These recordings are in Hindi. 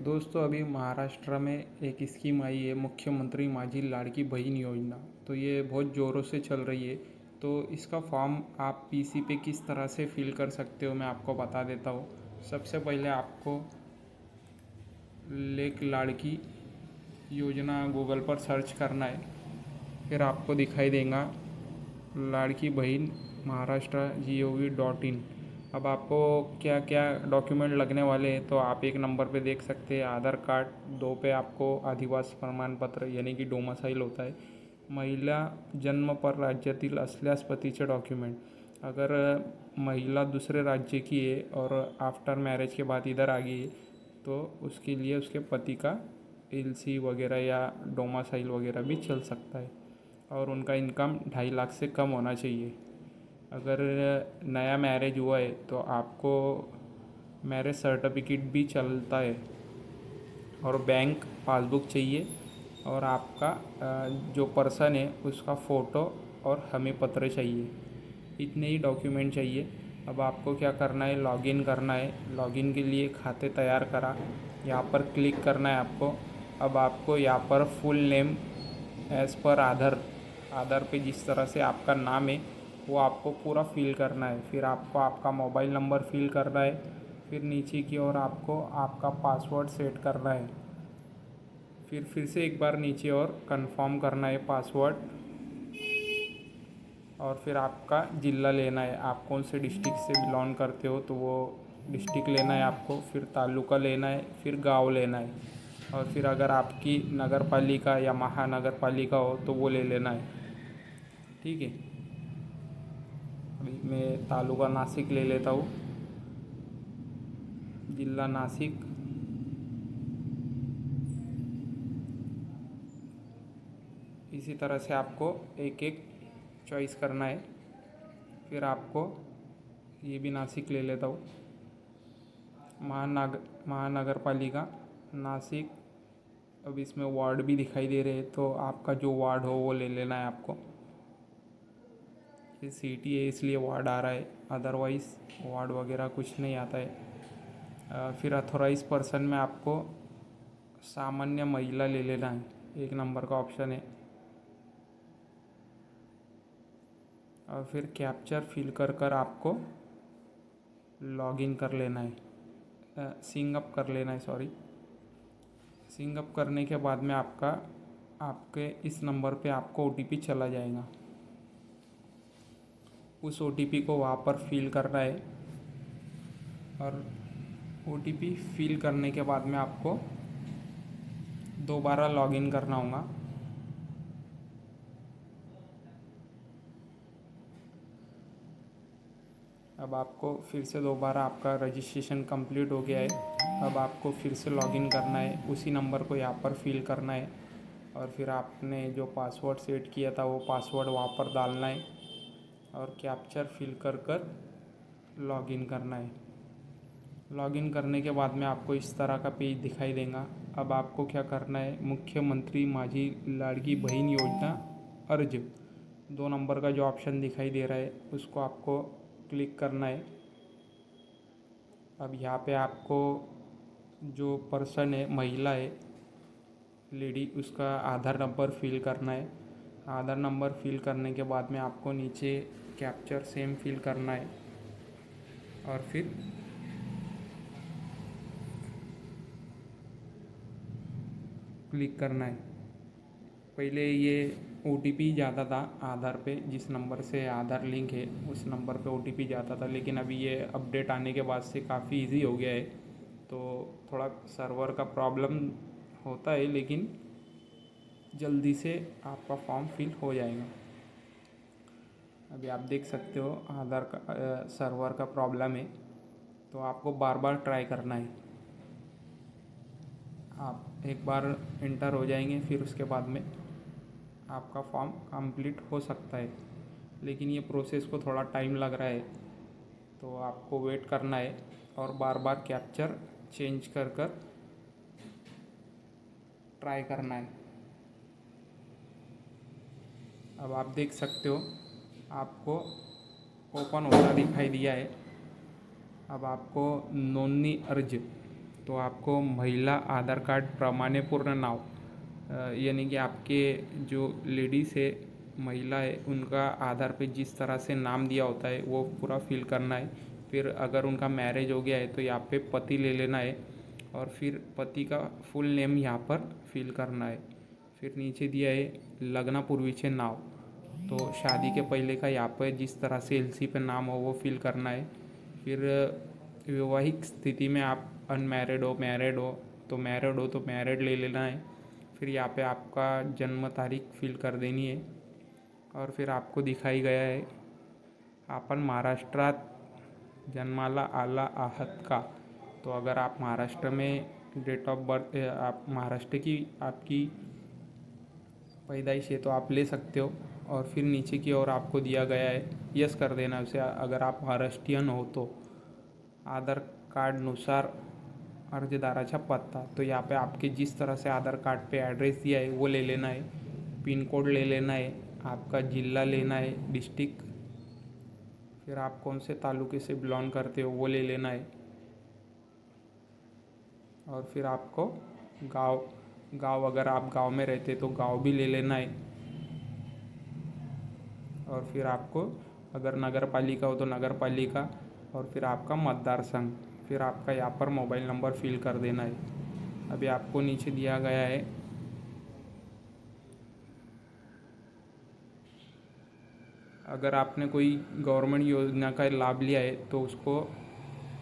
दोस्तों अभी महाराष्ट्र में एक स्कीम आई है मुख्यमंत्री माझी लाड़की बहन योजना। तो ये बहुत ज़ोरों से चल रही है। तो इसका फॉर्म आप पीसी पे किस तरह से फिल कर सकते हो मैं आपको बता देता हूँ। सबसे पहले आपको लेक लाड़की योजना गूगल पर सर्च करना है। फिर आपको दिखाई देगा लाड़की बहन महाराष्ट्र gov.in। अब आपको क्या क्या डॉक्यूमेंट लगने वाले हैं तो आप एक नंबर पे देख सकते हैं आधार कार्ड, दो पे आपको आदिवासी प्रमाण पत्र यानी कि डोमासाइल होता है, महिला जन्म पर राज्यातील असल्यास पतीचे डॉक्युमेंट। अगर महिला दूसरे राज्य की है और आफ्टर मैरिज के बाद इधर आ गई है तो उसके लिए उसके पति का एलसी वगैरह या डोमासाइल वगैरह भी चल सकता है और उनका इनकम 2.5 लाख से कम होना चाहिए। अगर नया मैरिज हुआ है तो आपको मैरिज सर्टिफिकेट भी चलता है और बैंक पासबुक चाहिए और आपका जो पर्सन है उसका फ़ोटो और हमें पत्र चाहिए। इतने ही डॉक्यूमेंट चाहिए। अब आपको क्या करना है, लॉगिन करना है। लॉगिन के लिए खाते तैयार करा, यहाँ पर क्लिक करना है आपको। अब आपको यहाँ पर फुल नेम एज़ पर आधार पे जिस तरह से आपका नाम है वो आपको पूरा फिल करना है। फिर आपको आपका मोबाइल नंबर फिल करना है। फिर नीचे की ओर आपको आपका पासवर्ड सेट करना है। फिर से एक बार नीचे और कंफर्म करना है पासवर्ड। और फिर आपका ज़िला लेना है, आप कौन से डिस्ट्रिक्ट से बिलोंग करते हो तो वो डिस्ट्रिक्ट लेना है आपको। फिर तालुका लेना है, फिर गांव लेना है। और फिर अगर आपकी नगर पालिका या महानगर पालिका हो तो वो ले लेना है। ठीक है, अभी मैं तालुका नासिक ले लेता हूँ, जिला नासिक। इसी तरह से आपको एक एक चॉइस करना है। फिर आपको ये भी नासिक ले लेता हूँ, महानगर पालिका नासिक। अब इसमें वार्ड भी दिखाई दे रहे हैं तो आपका जो वार्ड हो वो ले लेना है आपको। ये सिटी है इसलिए वार्ड आ रहा है, अदरवाइज़ वार्ड वगैरह कुछ नहीं आता है। फिर अथोराइज पर्सन में आपको सामान्य महिला ले लेना है, एक नंबर का ऑप्शन है। और फिर कैप्चर फिल कर आपको लॉगिन कर लेना है, सिंग अप कर लेना है, सॉरी। सिंग अप करने के बाद में आपके इस नंबर पे आपको ओटीपी चला जाएगा। उस ओटीपी को वहाँ पर फिल करना है और ओटीपी फिल करने के बाद में आपको दोबारा लॉगिन करना होगा। अब आपको फिर से दोबारा आपका रजिस्ट्रेशन कंप्लीट हो गया है। अब आपको फिर से लॉगिन करना है, उसी नंबर को यहाँ पर फिल करना है और फिर आपने जो पासवर्ड सेट किया था वो पासवर्ड वहाँ पर डालना है और कैप्चर फिल कर लॉगिन करना है। लॉगिन करने के बाद में आपको इस तरह का पेज दिखाई देगा। अब आपको क्या करना है, मुख्यमंत्री माझी लाड़की बहन योजना अर्ज 2 नंबर का जो ऑप्शन दिखाई दे रहा है उसको आपको क्लिक करना है। अब यहाँ पे आपको जो पर्सन है, महिला है, लेडी, उसका आधार नंबर फिल करना है। आधार नंबर फिल करने के बाद में आपको नीचे कैप्चर सेम फिल करना है और फिर क्लिक करना है। पहले ये ओटीपी जाता था आधार पे, जिस नंबर से आधार लिंक है उस नंबर पे ओटीपी जाता था, लेकिन अभी ये अपडेट आने के बाद से काफ़ी इजी हो गया है। तो थोड़ा सर्वर का प्रॉब्लम होता है लेकिन जल्दी से आपका फॉर्म फिल हो जाएगा। अभी आप देख सकते हो आधार का सर्वर का प्रॉब्लम है तो आपको बार बार ट्राई करना है। आप एक बार इंटर हो जाएंगे फिर उसके बाद में आपका फॉर्म कंप्लीट हो सकता है, लेकिन ये प्रोसेस को थोड़ा टाइम लग रहा है तो आपको वेट करना है और बार बार कैप्चर चेंज कर ट्राई करना है। अब आप देख सकते हो आपको ओपन होता दिखाई दिया है। अब आपको नोंदणी अर्ज तो आपको महिला आधार कार्ड प्रमाणपूर्ण नाव यानी कि आपके जो लेडीज़ है, महिला है, उनका आधार पे जिस तरह से नाम दिया होता है वो पूरा फिल करना है। फिर अगर उनका मैरिज हो गया है तो यहाँ पे पति ले लेना है और फिर पति का फुल नेम यहाँ पर फिल करना है। फिर नीचे दिया है लग्नापूर्वीचे नाव, तो शादी के पहले का यहाँ पर जिस तरह से एलसी पे नाम हो वो फिल करना है। फिर वैवाहिक स्थिति में आप अनमैरिड हो, मैरिड हो तो मैरिड ले लेना है। फिर यहाँ पे आपका जन्म तारीख फिल कर देनी है और फिर आपको दिखाई गया है आपण महाराष्ट्रात जन्माला आला आहात का। तो अगर आप महाराष्ट्र में डेट ऑफ बर्थ आप महाराष्ट्र की आपकी पैदाइश है तो आप ले सकते हो। और फिर नीचे की ओर आपको दिया गया है, यस कर देना उसे अगर आप महाराष्ट्रीयन हो तो। आधार कार्डनुसार अर्जदाराचा पत्ता, तो यहाँ पे आपके जिस तरह से आधार कार्ड पे एड्रेस दिया है वो ले लेना है। पिन कोड ले लेना है, आपका जिला लेना है, डिस्ट्रिक्ट, फिर आप कौन से तालुके से बिलोंग करते हो वो ले लेना है। और फिर आपको गांव अगर आप गांव में रहते तो गांव भी ले लेना है। और फिर आपको अगर नगर पालिका हो तो नगर पालिका, और फिर आपका मतदार संघ, फिर आपका यहाँ पर मोबाइल नंबर फिल कर देना है। अभी आपको नीचे दिया गया है अगर आपने कोई गवर्नमेंट योजना का लाभ लिया है तो उसको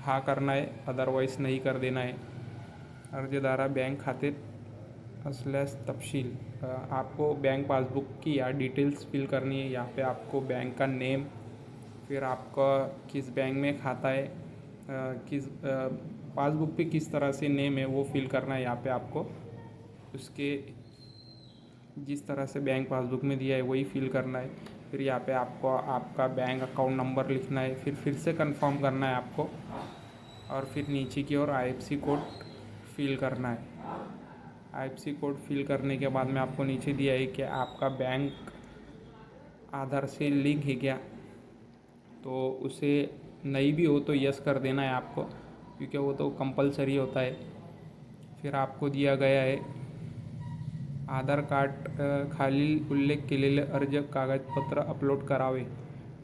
हाँ करना है, अदरवाइज नहीं कर देना है। अर्जदारा बँक खाते असल्यास तपशील, आपको बैंक पासबुक की या डिटेल्स फिल करनी है। यहाँ पे आपको बैंक का नेम, फिर आपका किस बैंक में खाता है, किस पासबुक पे किस तरह से नेम है वो फिल करना है। यहाँ पे आपको उसके जिस तरह से बैंक पासबुक में दिया है वही फिल करना है। फिर यहाँ पे आपको आपका बैंक अकाउंट नंबर लिखना है, फिर से कंफर्म करना है आपको। और फिर नीचे की ओर IFSC कोड फिल करना है। IFSC कोड फिल करने के बाद में आपको नीचे दिया है कि आपका बैंक आधार से लिंक है क्या, तो उसे नहीं भी हो तो यस कर देना है आपको, क्योंकि वो तो कंपलसरी होता है। फिर आपको दिया गया है आधार कार्ड खालील उल्लेख केलेले अर्ज कागदपत्र अपलोड करावे।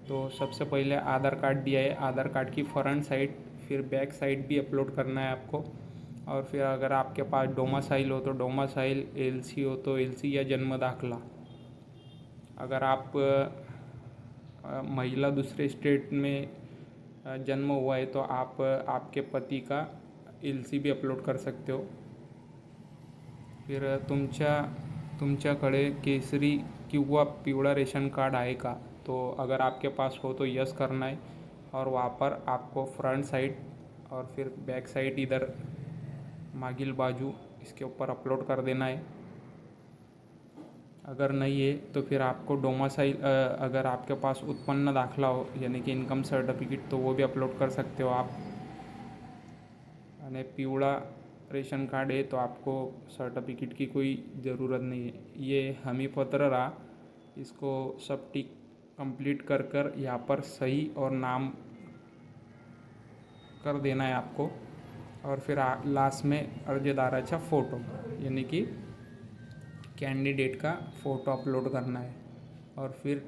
तो सबसे पहले आधार कार्ड दिया है, आधार कार्ड की फ्रंट साइड, फिर बैक साइड भी अपलोड करना है आपको। और फिर अगर आपके पास डोमासाइल हो तो डोमासाइल, LC हो तो LC या जन्म दाखला। अगर आप महिला दूसरे स्टेट में जन्म हुआ है तो आप आपके पति का LC भी अपलोड कर सकते हो। फिर तुमच्याकडे केसरी किंवा पिवळा रेशन कार्ड आहे का, तो अगर आपके पास हो तो यस करना है। और वहाँ पर आपको फ्रंट साइड और फिर बैक साइड इधर मागिल बाजू इसके ऊपर अपलोड कर देना है। अगर नहीं है तो फिर आपको डोमासाइल अगर आपके पास उत्पन्न दाखला हो यानी कि इनकम सर्टिफिकेट तो वो भी अपलोड कर सकते हो आप। और पिवड़ा रेशन कार्ड है तो आपको सर्टिफिकेट की कोई ज़रूरत नहीं है। ये हमी पत्र रहा, इसको सब टिक कंप्लीट कर यहाँ पर सही और नाम कर देना है आपको। और फिर लास्ट में अर्जदाराचा फ़ोटो यानी कि कैंडिडेट का फ़ोटो अपलोड करना है। और फिर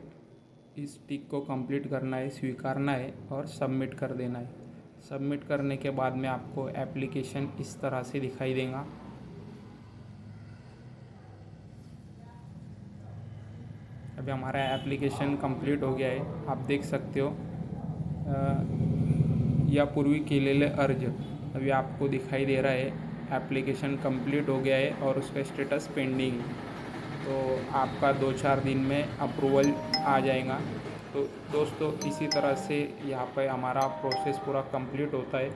इस टिक को कंप्लीट करना है, स्वीकारना है और सबमिट कर देना है। सबमिट करने के बाद में आपको एप्लीकेशन इस तरह से दिखाई देगा। अभी हमारा एप्लीकेशन कंप्लीट हो गया है, आप देख सकते हो। यापूर्वी केलेले अर्ज अभी आपको दिखाई दे रहा है। एप्लीकेशन कंप्लीट हो गया है और उसका स्टेटस पेंडिंग है, तो आपका 2-4 दिन में अप्रूवल आ जाएगा। तो दोस्तों इसी तरह से यहाँ पर हमारा प्रोसेस पूरा कंप्लीट होता है।